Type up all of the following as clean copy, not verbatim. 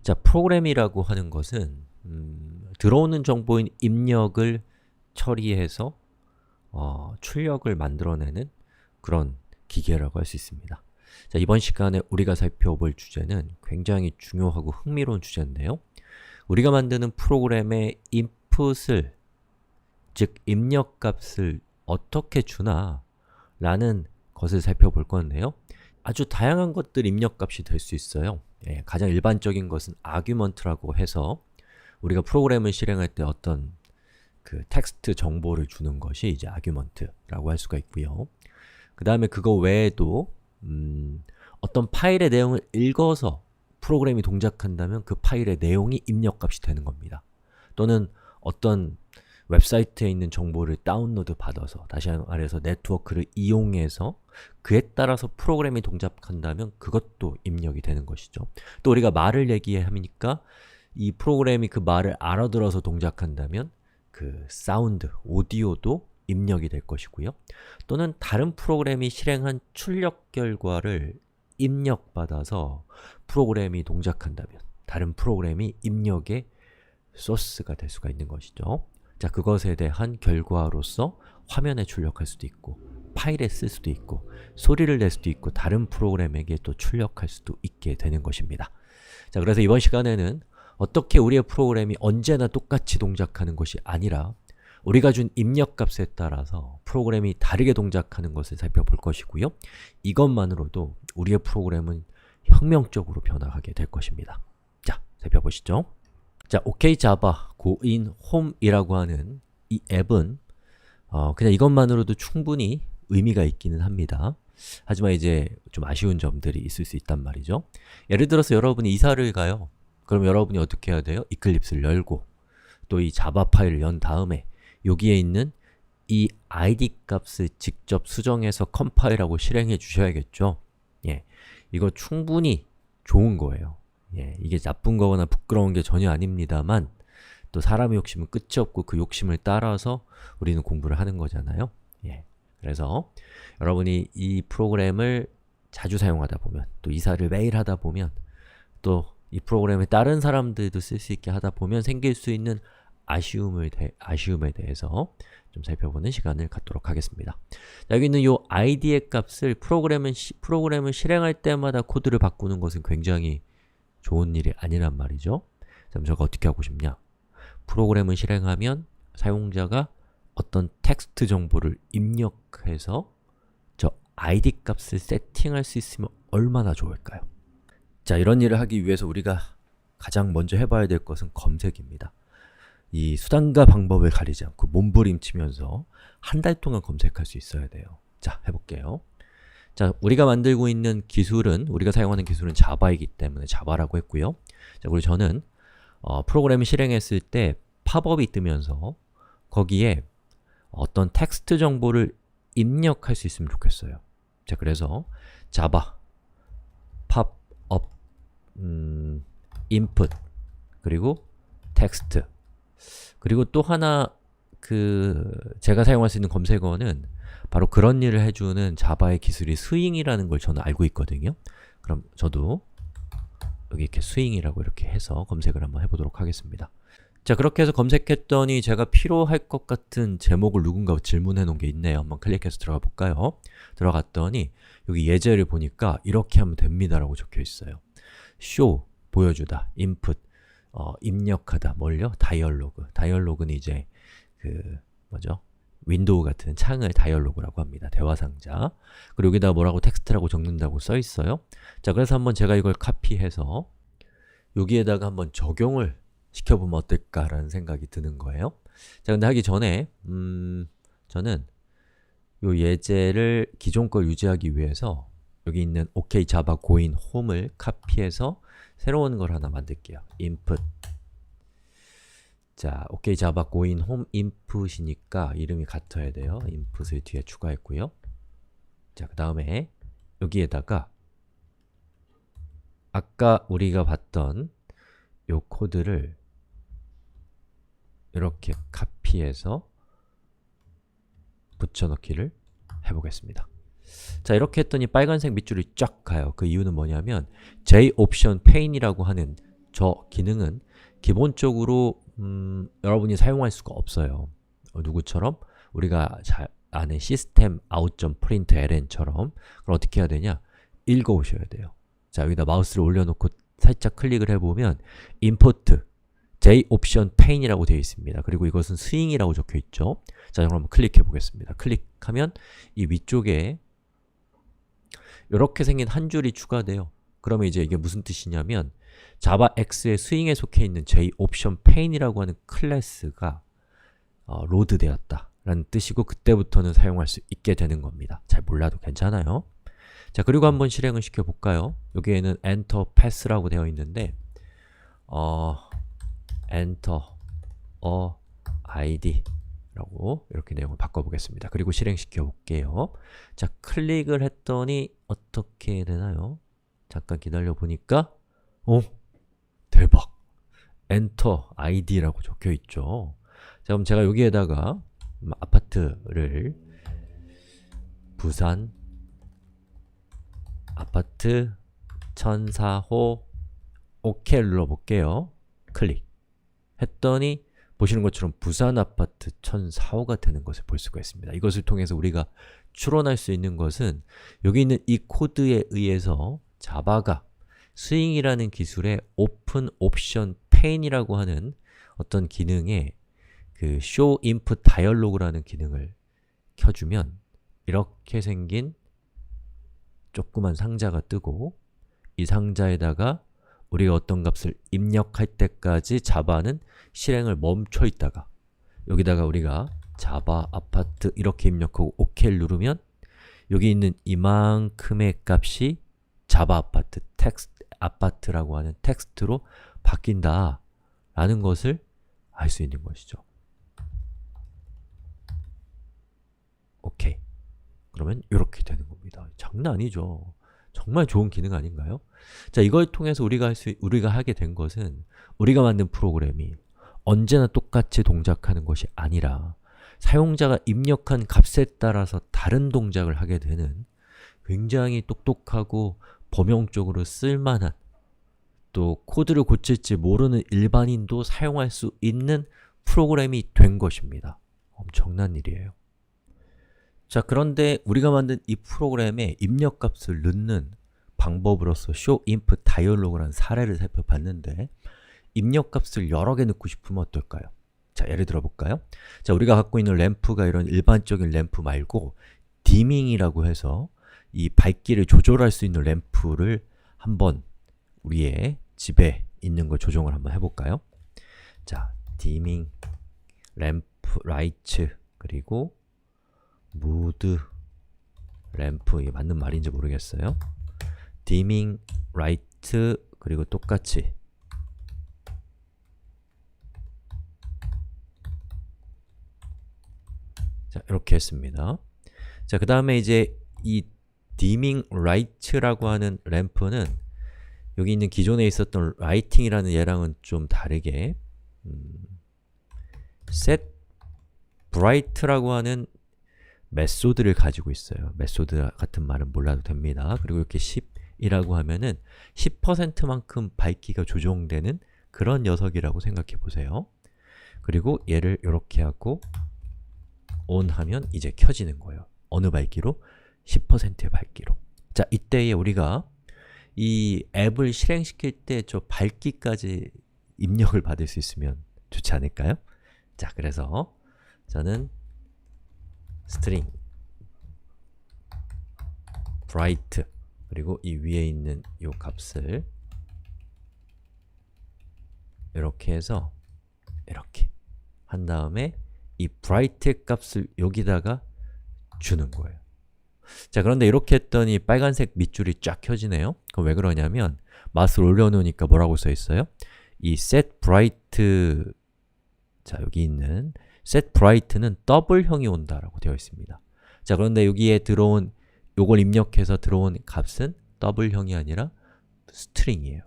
자, 프로그램이라고 하는 것은 들어오는 정보인 입력을 처리해서 출력을 만들어내는 그런 기계라고 할 수 있습니다. 자, 이번 시간에 우리가 살펴볼 주제는 굉장히 중요하고 흥미로운 주제인데요. 우리가 만드는 프로그램의 input을, 즉 입력값을 어떻게 주나 라는 것을 살펴볼 건데요. 아주 다양한 것들 입력값이 될 수 있어요. 가장 일반적인 것은 argument라고 해서 우리가 프로그램을 실행할 때 어떤 그 텍스트 정보를 주는 것이 이제 argument라고 할 수가 있고요. 그 다음에 그거 외에도 어떤 파일의 내용을 읽어서 프로그램이 동작한다면 그 파일의 내용이 입력값이 되는 겁니다. 또는 어떤 웹사이트에 있는 정보를 다운로드 받아서, 다시 말해서 네트워크를 이용해서 그에 따라서 프로그램이 동작한다면 그것도 입력이 되는 것이죠. 또 우리가 말을 얘기하니까 이 프로그램이 그 말을 알아들어서 동작한다면 그 사운드, 오디오도 입력이 될 것이고요. 또는 다른 프로그램이 실행한 출력 결과를 입력받아서 프로그램이 동작한다면 다른 프로그램이 입력의 소스가 될 수가 있는 것이죠. 자, 그것에 대한 결과로서 화면에 출력할 수도 있고 파일에 쓸 수도 있고 소리를 낼 수도 있고 다른 프로그램에게 또 출력할 수도 있게 되는 것입니다. 자, 그래서 이번 시간에는 어떻게 우리의 프로그램이 언제나 똑같이 동작하는 것이 아니라 우리가 준 입력값에 따라서 프로그램이 다르게 동작하는 것을 살펴볼 것이고요. 이것만으로도 우리의 프로그램은 혁명적으로 변화하게 될 것입니다. 자, 살펴보시죠. 자, OKJava Goin Home이라고 하는 이 앱은 그냥 이것만으로도 충분히 의미가 있기는 합니다. 하지만 이제 좀 아쉬운 점들이 있을 수 있단 말이죠. 예를 들어서 여러분이 이사를 가요. 그럼 여러분이 어떻게 해야 돼요? 이클립스를 열고 또 이 자바 파일을 연 다음에 여기에 있는 이 id 값을 직접 수정해서 컴파일하고 실행해 주셔야겠죠? 이거 충분히 좋은 거예요. 이게 나쁜 거거나 부끄러운 게 전혀 아닙니다만 또 사람의 욕심은 끝이 없고 그 욕심을 따라서 우리는 공부를 하는 거잖아요. 그래서 여러분이 이 프로그램을 자주 사용하다 보면 또 이사를 매일 하다 보면 또 이 프로그램을 다른 사람들도 쓸 수 있게 하다 보면 생길 수 있는 아쉬움에 대해서 좀 살펴보는 시간을 갖도록 하겠습니다. 자, 여기 있는 이 id의 값을 프로그램을 실행할 때마다 코드를 바꾸는 것은 굉장히 좋은 일이 아니란 말이죠. 그럼 저가 어떻게 하고 싶냐? 프로그램을 실행하면 사용자가 어떤 텍스트 정보를 입력해서 저 id 값을 세팅할 수 있으면 얼마나 좋을까요? 자, 이런 일을 하기 위해서 우리가 가장 먼저 해봐야 될 것은 검색입니다. 이 수단과 방법을 가리지 않고 몸부림치면서 한 달 동안 검색할 수 있어야 돼요. 자, 해볼게요. 자, 우리가 만들고 있는 기술은, 우리가 사용하는 기술은 자바이기 때문에 자바라고 했고요. 자, 그리고 저는 프로그램을 실행했을 때 팝업이 뜨면서 거기에 어떤 텍스트 정보를 입력할 수 있으면 좋겠어요. 자, 그래서 자바 팝업 input 그리고 텍스트 그리고 또 하나 제가 사용할 수 있는 검색어는 바로 그런 일을 해주는 자바의 기술이 스윙이라는 걸 저는 알고 있거든요. 그럼 저도 여기 이렇게 스윙이라고 이렇게 해서 검색을 한번 해보도록 하겠습니다. 자, 그렇게 해서 검색했더니 제가 필요할 것 같은 제목을 누군가 질문해 놓은 게 있네요. 한번 클릭해서 들어가 볼까요? 들어갔더니 여기 예제를 보니까 이렇게 하면 됩니다 라고 적혀 있어요. show, 보여주다, input, 입력하다, 뭘요? 다이얼로그. 다이얼로그는 이제 뭐죠? 윈도우 같은 창을 다이얼로그라고 합니다. 대화상자. 그리고 여기다가 뭐라고 텍스트라고 적는다고 써 있어요. 자, 그래서 한번 제가 이걸 카피해서 여기에다가 한번 적용을 시켜보면 어떨까라는 생각이 드는 거예요. 자, 근데 하기 전에 저는 요 예제를 기존 걸 유지하기 위해서 여기 있는 OKJava Goin Home을 카피해서 새로운 걸 하나 만들게요. input. 자, OKJava Goin Home input이니까 이름이 같아야 돼요. input을 뒤에 추가했고요. 자, 그 다음에 여기에다가 아까 우리가 봤던 요 코드를 이렇게 카피해서 붙여넣기를 해보겠습니다. 자, 이렇게 했더니 빨간색 밑줄이 쫙 가요. 그 이유는 뭐냐면 JOption Pane이라고 하는 저 기능은 기본적으로 여러분이 사용할 수가 없어요. 누구처럼? 우리가 잘 아는 system out.println처럼. 그럼 어떻게 해야 되냐? 읽어오셔야 돼요. 자, 여기다 마우스를 올려놓고 살짝 클릭을 해보면 import joption pane이라고 되어 있습니다. 그리고 이것은 스윙이라고 적혀 있죠. 자, 그럼 한번 클릭해 보겠습니다. 클릭하면 이 위쪽에 이렇게 생긴 한 줄이 추가돼요. 그러면 이제 이게 무슨 뜻이냐면 자바X의 스윙에 속해 있는 joption pane이라고 하는 클래스가 로드 되었다 라는 뜻이고, 그때부터는 사용할 수 있게 되는 겁니다. 잘 몰라도 괜찮아요. 자, 그리고 한번 실행을 시켜볼까요? 여기에는 enter pass라고 되어 있는데 enter id 라고 이렇게 내용을 바꿔보겠습니다. 그리고 실행시켜 볼게요. 자, 클릭을 했더니 어떻게 되나요? 잠깐 기다려 보니까 대박! enter id라고 적혀 있죠. 자, 그럼 제가 여기에다가 아파트를 부산 아파트 1004호 OK를 눌러볼게요. 클릭 했더니 보시는 것처럼 부산 아파트 1004호가 되는 것을 볼 수가 있습니다. 이것을 통해서 우리가 추론할 수 있는 것은 여기 있는 이 코드에 의해서 자바가 스윙이라는 기술의 오픈 옵션 페인이라고 하는 어떤 기능에 그 show input dialog라는 기능을 켜주면 이렇게 생긴 조그만 상자가 뜨고, 이 상자에다가 우리가 어떤 값을 입력할 때까지 자바는 실행을 멈춰 있다가 여기다가 우리가 자바 아파트 이렇게 입력하고 OK를 누르면 여기 있는 이만큼의 값이 자바 아파트 아파트라고 하는 텍스트로 바뀐다 라는 것을 알 수 있는 것이죠. 오케이. 그러면 이렇게 되는 겁니다. 장난 아니죠. 정말 좋은 기능 아닌가요? 자, 이걸 통해서 우리가 하게 된 것은 우리가 만든 프로그램이 언제나 똑같이 동작하는 것이 아니라 사용자가 입력한 값에 따라서 다른 동작을 하게 되는 굉장히 똑똑하고 범용적으로 쓸만한, 또 코드를 고칠지 모르는 일반인도 사용할 수 있는 프로그램이 된 것입니다. 엄청난 일이에요. 자, 그런데 우리가 만든 이 프로그램에 입력값을 넣는 방법으로서 show input dialog라는 사례를 살펴봤는데, 입력값을 여러 개 넣고 싶으면 어떨까요? 자, 예를 들어 볼까요? 자, 우리가 갖고 있는 램프가 이런 일반적인 램프 말고 디밍이라고 해서 이 밝기를 조절할 수 있는 램프를 한번 우리의 집에 있는 거 조정을 한번 해볼까요? 자, 디밍, 램프, 라이트, 그리고 무드, 램프, 이게 맞는 말인지 모르겠어요. 디밍, 라이트, 그리고 똑같이 자, 이렇게 했습니다. 자, 그 다음에 이제 이 디밍 라이트라고 하는 램프는 여기 있는 기존에 있었던 라이팅이라는 얘랑은 좀 다르게 set bright라고 하는 메소드를 가지고 있어요. 메소드 같은 말은 몰라도 됩니다. 그리고 이렇게 10이라고 하면은 10%만큼 밝기가 조정되는 그런 녀석이라고 생각해 보세요. 그리고 얘를 이렇게 하고 ON 하면 이제 켜지는 거예요. 어느 밝기로? 10%의 밝기로. 자, 이때에 우리가 이 앱을 실행시킬 때 저 밝기까지 입력을 받을 수 있으면 좋지 않을까요? 자, 그래서 저는 string bright 그리고 이 위에 있는 이 값을 이렇게 해서 이렇게 한 다음에 이 bright의 값을 여기다가 주는 거예요. 자, 그런데 이렇게 했더니 빨간색 밑줄이 쫙 켜지네요. 그럼 왜 그러냐면 마우스를 올려놓으니까 뭐라고 써 있어요? 이 set bright, 자, 여기 있는 set bright는 더블형이 온다라고 되어 있습니다. 자, 그런데 여기에 들어온 요걸 입력해서 들어온 값은 더블형이 아니라 스트링이에요.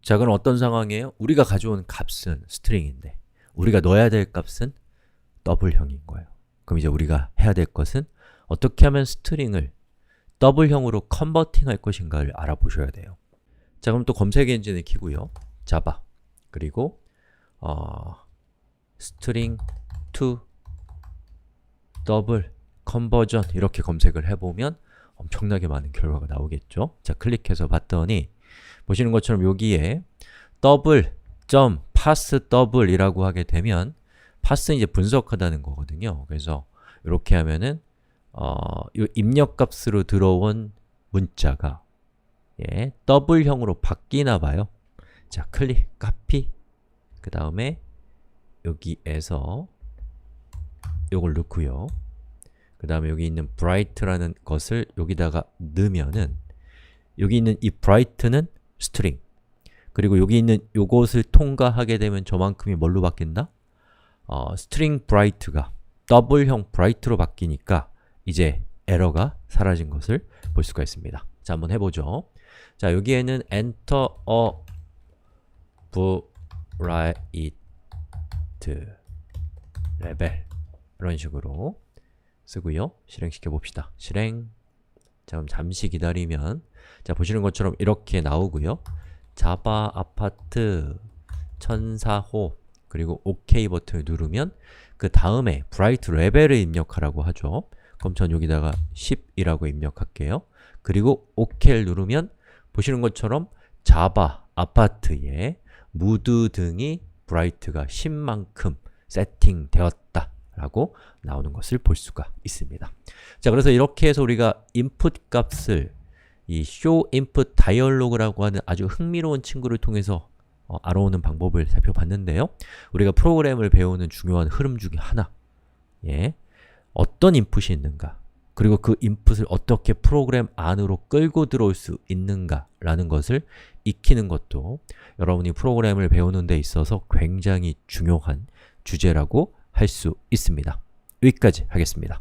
자, 그럼 어떤 상황이에요? 우리가 가져온 값은 스트링인데 우리가 넣어야 될 값은 더블형인 거예요. 그럼 이제 우리가 해야 될 것은 어떻게 하면 스트링을 더블형으로 컨버팅 할 것인가를 알아보셔야 돼요. 자, 그럼 또 검색 엔진을 켜고요. 자바 그리고 string to 더블 컨버전 이렇게 검색을 해보면 엄청나게 많은 결과가 나오겠죠. 자, 클릭해서 봤더니 보시는 것처럼 여기에 더블 점 파스 더블 이라고 하게 되면 파스는 이제 분석하다는 거거든요. 그래서 이렇게 하면은 이 입력값으로 들어온 문자가 더블형으로 바뀌나 봐요. 자, 클릭, 카피 그 다음에 여기에서 요걸 넣고요. 그 다음에 여기 있는 bright라는 것을 여기다가 넣으면은 여기 있는 이 bright는 string 그리고 여기 있는 요것을 통과하게 되면 저만큼이 뭘로 바뀐다? string bright가 더블형 bright로 바뀌니까 이제 에러가 사라진 것을 볼 수가 있습니다. 자, 한번 해보죠. 자, 여기에는 enter a bright 레벨 이런 식으로 쓰고요. 실행시켜 봅시다. 실행. 자, 그럼 잠시 기다리면 자, 보시는 것처럼 이렇게 나오고요. 자바 아파트 1004호 그리고 OK 버튼을 누르면 그 다음에 bright 레벨을 입력하라고 하죠. 그럼 전 여기다가 10이라고 입력할게요. 그리고 OK를 누르면 보시는 것처럼 자바 아파트에 무드 등이 bright가 10만큼 세팅되었다 라고 나오는 것을 볼 수가 있습니다. 자, 그래서 이렇게 해서 우리가 input 값을 이 show input dialog라고 하는 아주 흥미로운 친구를 통해서 알아오는 방법을 살펴봤는데요. 우리가 프로그램을 배우는 중요한 흐름 중에 하나, 어떤 인풋이 있는가, 그리고 그 인풋을 어떻게 프로그램 안으로 끌고 들어올 수 있는가 라는 것을 익히는 것도 여러분이 프로그램을 배우는 데 있어서 굉장히 중요한 주제라고 할 수 있습니다. 여기까지 하겠습니다.